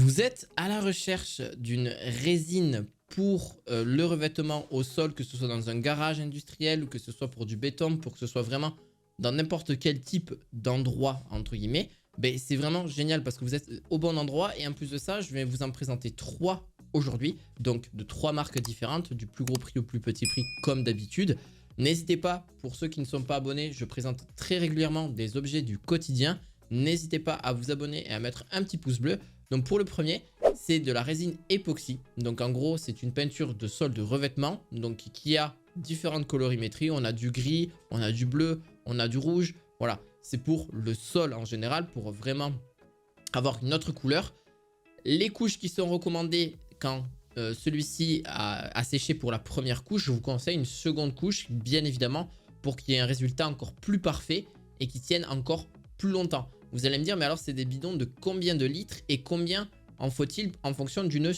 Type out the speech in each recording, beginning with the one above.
Vous êtes à la recherche d'une résine pour le revêtement au sol, que ce soit dans un garage industriel ou que ce soit pour du béton, pour que ce soit vraiment dans n'importe quel type d'endroit, entre guillemets, ben, c'est vraiment génial parce que vous êtes au bon endroit. Et en plus de ça, je vais vous en présenter 3 aujourd'hui, donc de 3 marques différentes, du plus gros prix au plus petit prix comme d'habitude. N'hésitez pas, pour ceux qui ne sont pas abonnés, je présente très régulièrement des objets du quotidien. N'hésitez pas à vous abonner et à mettre un petit pouce bleu. Donc pour le premier, c'est de la résine époxy. Donc en gros, c'est une peinture de sol de revêtement, donc qui a différentes colorimétries. On a du gris, on a du bleu, on a du rouge. Voilà, c'est pour le sol en général, pour vraiment avoir une autre couleur. Les couches qui sont recommandées quand celui-ci a séché pour la première couche, je vous conseille une seconde couche, bien évidemment, pour qu'il y ait un résultat encore plus parfait et qui tienne encore plus longtemps. Vous allez me dire, mais alors c'est des bidons de combien de litres et combien en faut-il en fonction d'une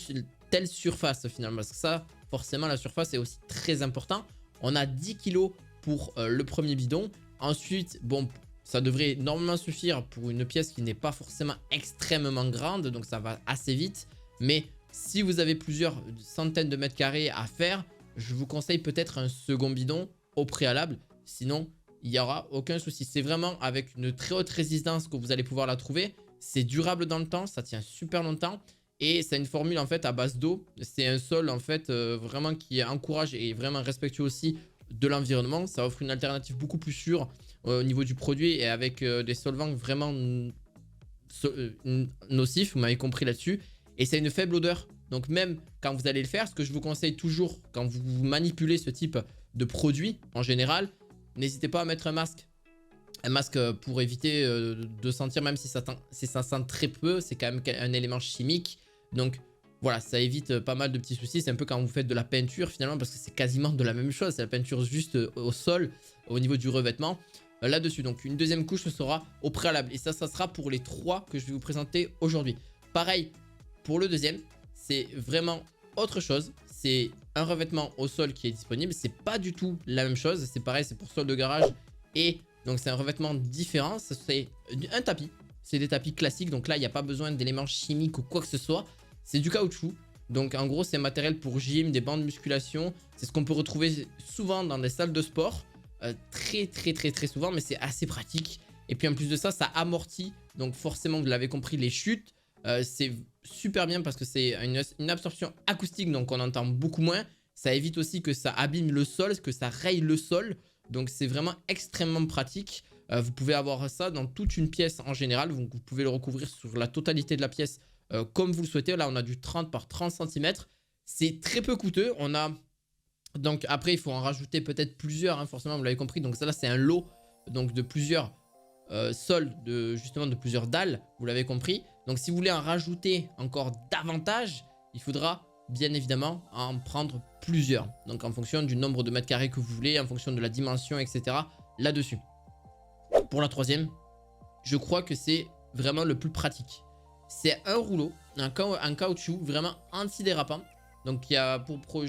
telle surface finalement? Parce que ça, forcément, la surface est aussi très important. On a 10 kg pour le premier bidon. Ensuite, bon, ça devrait normalement suffire pour une pièce qui n'est pas forcément extrêmement grande, donc ça va assez vite. Mais si vous avez plusieurs centaines de mètres carrés à faire, je vous conseille peut-être un second bidon au préalable. Sinon, il n'y aura aucun souci. C'est vraiment avec une très haute résistance que vous allez pouvoir la trouver. C'est durable dans le temps, ça tient super longtemps. Et c'est une formule en fait à base d'eau. C'est un sol en fait vraiment qui encourage et vraiment respectueux aussi de l'environnement. Ça offre une alternative beaucoup plus sûre au niveau du produit et avec des solvants vraiment nocifs. Vous m'avez compris là-dessus. Et c'est une faible odeur. Donc même quand vous allez le faire, ce que je vous conseille toujours quand vous manipulez ce type de produit en général, n'hésitez pas à mettre un masque. Un masque pour éviter de sentir, même si ça sent très peu, c'est quand même un élément chimique. Donc voilà, ça évite pas mal de petits soucis. C'est un peu quand vous faites de la peinture finalement, parce que c'est quasiment de la même chose. C'est la peinture juste au sol, au niveau du revêtement. Là-dessus, donc une deuxième couche, ce sera au préalable. Et ça sera pour les 3 que je vais vous présenter aujourd'hui. Pareil, pour le deuxième, c'est vraiment autre chose. C'est un revêtement au sol qui est disponible. C'est pas du tout la même chose. C'est pareil, c'est pour sol de garage. Et donc c'est un revêtement différent. C'est un tapis. C'est des tapis classiques. Donc là, il n'y a pas besoin d'éléments chimiques ou quoi que ce soit. C'est du caoutchouc. Donc en gros, c'est un matériel pour gym, des bandes de musculation. C'est ce qu'on peut retrouver souvent dans des salles de sport. Très souvent, mais c'est assez pratique. Et puis en plus de ça, ça amortit. Donc forcément, vous l'avez compris, les chutes. C'est super bien parce que c'est une absorption acoustique, donc on entend beaucoup moins. Ça évite aussi que ça abîme le sol, que ça raye le sol. Donc c'est vraiment extrêmement pratique. Vous pouvez avoir ça dans toute une pièce en général. Vous pouvez le recouvrir sur la totalité de la pièce comme vous le souhaitez. Là on a du 30 par 30 cm. C'est très peu coûteux. On a donc après il faut en rajouter peut-être plusieurs, hein, forcément vous l'avez compris. Donc ça là c'est un lot donc de plusieurs sols, justement de plusieurs dalles, vous l'avez compris. Donc si vous voulez en rajouter encore davantage, il faudra bien évidemment en prendre plusieurs. Donc en fonction du nombre de mètres carrés que vous voulez, en fonction de la dimension, etc. là-dessus. Pour la troisième, je crois que c'est vraiment le plus pratique. C'est un rouleau, un caoutchouc vraiment antidérapant. Donc il y a pour tout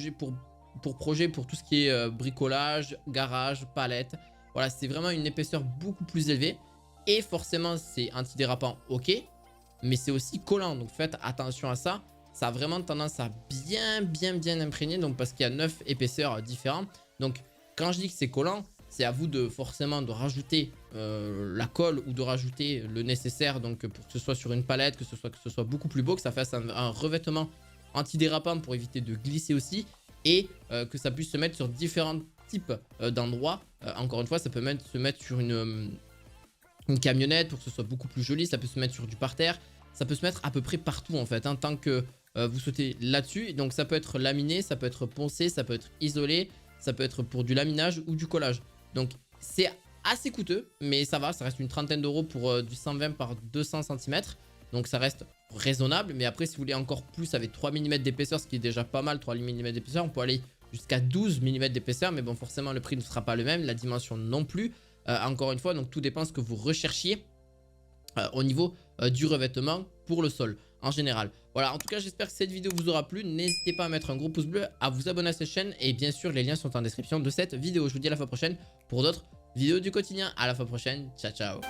ce qui est bricolage, garage, palette. Voilà, c'est vraiment une épaisseur beaucoup plus élevée. Et forcément, c'est antidérapant, ok. Mais c'est aussi collant. Donc faites attention à ça. Ça a vraiment tendance à bien imprégner. Donc parce qu'il y a 9 épaisseurs différentes. Donc quand je dis que c'est collant, c'est à vous de forcément de rajouter la colle ou de rajouter le nécessaire. Donc pour que ce soit sur une palette, que ce soit beaucoup plus beau, que ça fasse un revêtement antidérapant pour éviter de glisser aussi. Et que ça puisse se mettre sur différents types d'endroits. Encore une fois, ça peut se mettre sur une camionnette pour que ce soit beaucoup plus joli. Ça peut se mettre sur du parterre. Ça peut se mettre à peu près partout en fait, hein, tant que vous sautez là-dessus. Donc ça peut être laminé, ça peut être poncé, ça peut être isolé. Ça peut être pour du laminage ou du collage. Donc c'est assez coûteux, mais ça va. Ça reste une trentaine d'euros pour du 120 par 200 cm. Donc ça reste raisonnable. Mais après, si vous voulez encore plus avec 3 mm d'épaisseur, ce qui est déjà pas mal, 3 mm d'épaisseur, on peut aller jusqu'à 12 mm d'épaisseur. Mais bon, forcément, le prix ne sera pas le même. La dimension non plus. Encore une fois, donc tout dépend de ce que vous recherchiez au niveau du revêtement pour le sol en général. Voilà, en tout cas, j'espère que cette vidéo vous aura plu. N'hésitez pas à mettre un gros pouce bleu, à vous abonner à cette chaîne. Et bien sûr, les liens sont en description de cette vidéo. Je vous dis à la fois prochaine pour d'autres vidéos du quotidien. À la fois prochaine. Ciao, ciao.